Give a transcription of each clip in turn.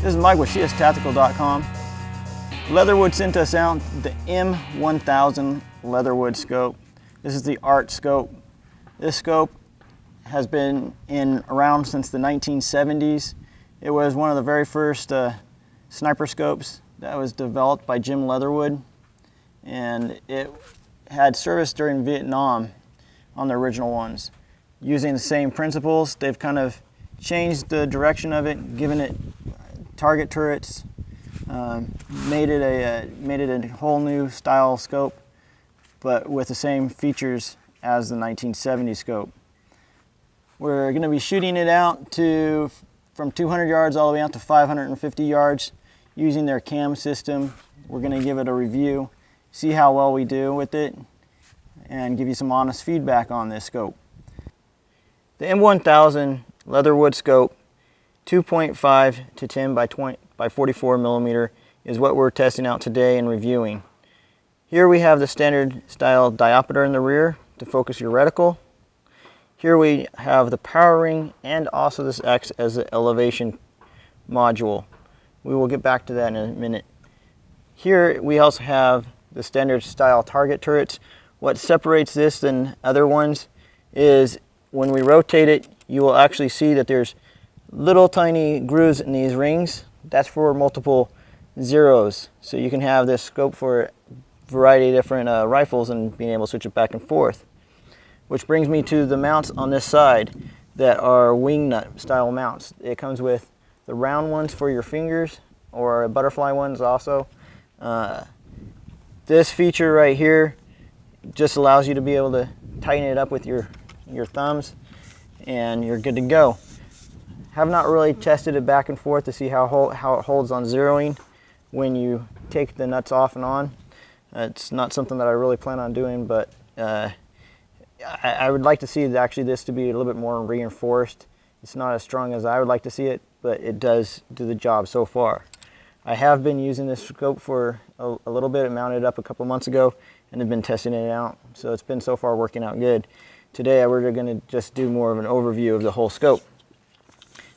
This is Mike with CSTactical.com. Leatherwood sent us out the M-1000 Leatherwood scope. This is the art scope. This scope has been around since the 1970s. It was one of the very first sniper scopes that was developed by Jim Leatherwood, and it had service during Vietnam on the original ones. Using the same principles, they've kind of changed the direction of it, given it target turrets, made it a whole new style scope, but with the same features as the 1970 scope. We're going to be shooting it out from 200 yards all the way out to 550 yards using their cam system. We're going to give it a review, see how well we do with it, and give you some honest feedback on this scope. The M-1000 Leatherwood scope, 2.5 to 10 by 44 millimeter is what we're testing out today and reviewing. Here we have the standard style diopter in the rear to focus your reticle. Here we have the power ring, and also this acts as an elevation module. We will get back to that in a minute. Here we also have the standard style target turrets. What separates this than other ones is when we rotate it, you will actually see that there's little tiny grooves in these rings. That's for multiple zeros. So you can have this scope for a variety of different rifles and being able to switch it back and forth. Which brings me to the mounts on this side that are wing nut style mounts. It comes with the round ones for your fingers, or butterfly ones also. This feature right here just allows you to be able to tighten it up with your thumbs, and you're good to go. Have not really tested it back and forth to see how it holds on zeroing when you take the nuts off and on. It's not something that I really plan on doing, but I would like to see actually this to be a little bit more reinforced. It's not as strong as I would like to see it, but it does do the job so far. I have been using this scope for a little bit. I mounted it up a couple months ago and have been testing it out, so it's been so far working out good. Today we're going to just do more of an overview of the whole scope.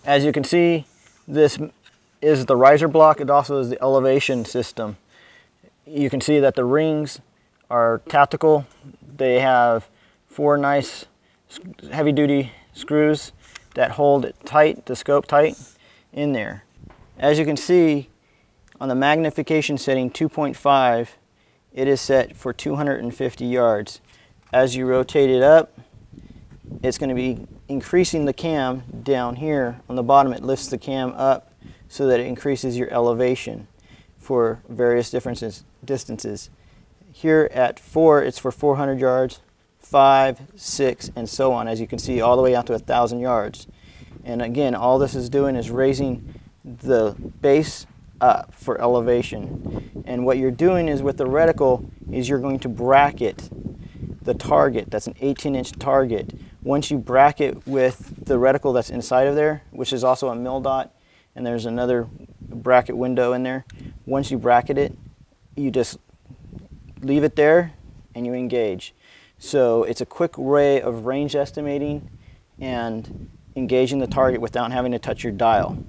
As you can see, this is the riser block. It also is the elevation system. You can see that the rings are tactical. They have 4 nice heavy-duty screws that hold it tight, the scope tight, in there. As you can see, on the magnification setting 2.5, it is set for 250 yards. As you rotate it up, it's going to be increasing the cam down here. On the bottom, it lifts the cam up so that it increases your elevation for various distances. Here at 4, it's for 400 yards, 5, 6, and so on, as you can see, all the way out to 1,000 yards. And again, all this is doing is raising the base up for elevation. And what you're doing is with the reticle is you're going to bracket the target. That's an 18-inch target. Once you bracket with the reticle that's inside of there, which is also a mil dot, and there's another bracket window in there, once you bracket it, you just leave it there and you engage. So it's a quick way of range estimating and engaging the target without having to touch your dial.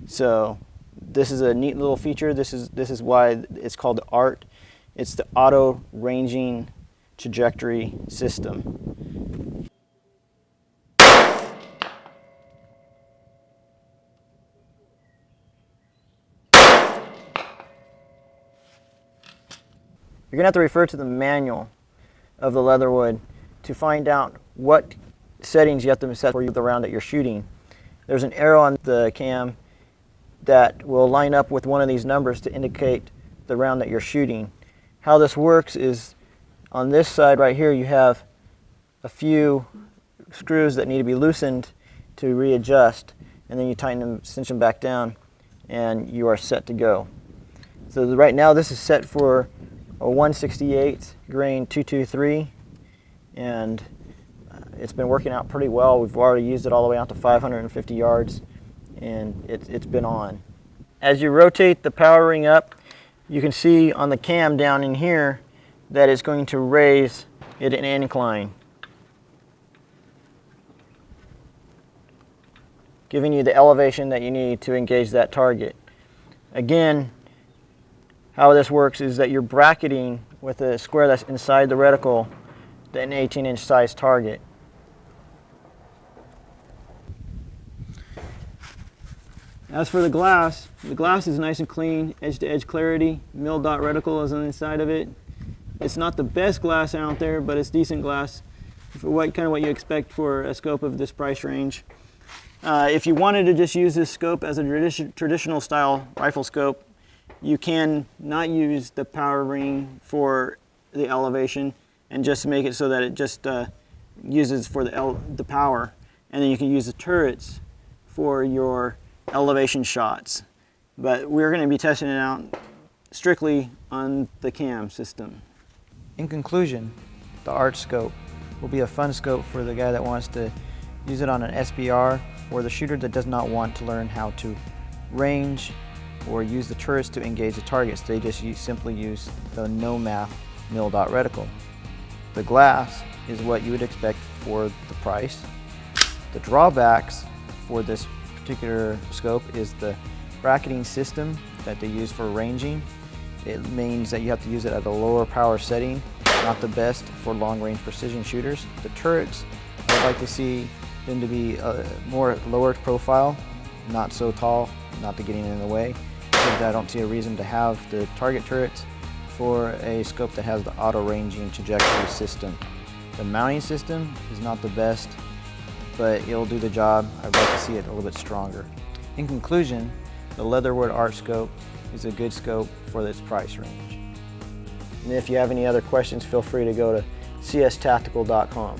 So this is a neat little feature. This is why it's called the ART. It's the auto ranging trajectory system. You're going to have to refer to the manual of the Leatherwood to find out what settings you have to set for the round that you're shooting. There's an arrow on the cam that will line up with one of these numbers to indicate the round that you're shooting. How this works is on this side right here you have a few screws that need to be loosened to readjust, and then you tighten them, cinch them back down, and you are set to go. So right now this is set for a 1/68 grain 223, and it's been working out pretty well. We've already used it all the way out to 550 yards, and it's been on. As you rotate the power ring up, you can see on the cam down in here that it's going to raise it an incline, giving you the elevation that you need to engage that target. Again, how this works is that you're bracketing with a square that's inside the reticle an 18-inch size target. As for the glass is nice and clean, edge-to-edge clarity, mil dot reticle is on the inside of it. It's not the best glass out there, but it's decent glass for what you expect for a scope of this price range. If you wanted to just use this scope as a traditional style rifle scope, you can not use the power ring for the elevation and just make it so that it just uses for the power, and then you can use the turrets for your elevation shots. But we're going to be testing it out strictly on the cam system. In conclusion, the Arch scope will be a fun scope for the guy that wants to use it on an SBR, or the shooter that does not want to learn how to range or use the turrets to engage the targets. They just simply use the no-map mil dot reticle. The glass is what you would expect for the price. The drawbacks for this particular scope is the bracketing system that they use for ranging. It means that you have to use it at a lower power setting, not the best for long-range precision shooters. The turrets, I'd like to see them to be more lower profile, not so tall, not to getting in the way. Because I don't see a reason to have the target turrets for a scope that has the auto-ranging trajectory system. The mounting system is not the best, but it'll do the job. I'd like to see it a little bit stronger. In conclusion, the Leatherwood Arch scope is a good scope for this price range. And if you have any other questions, feel free to go to cstactical.com.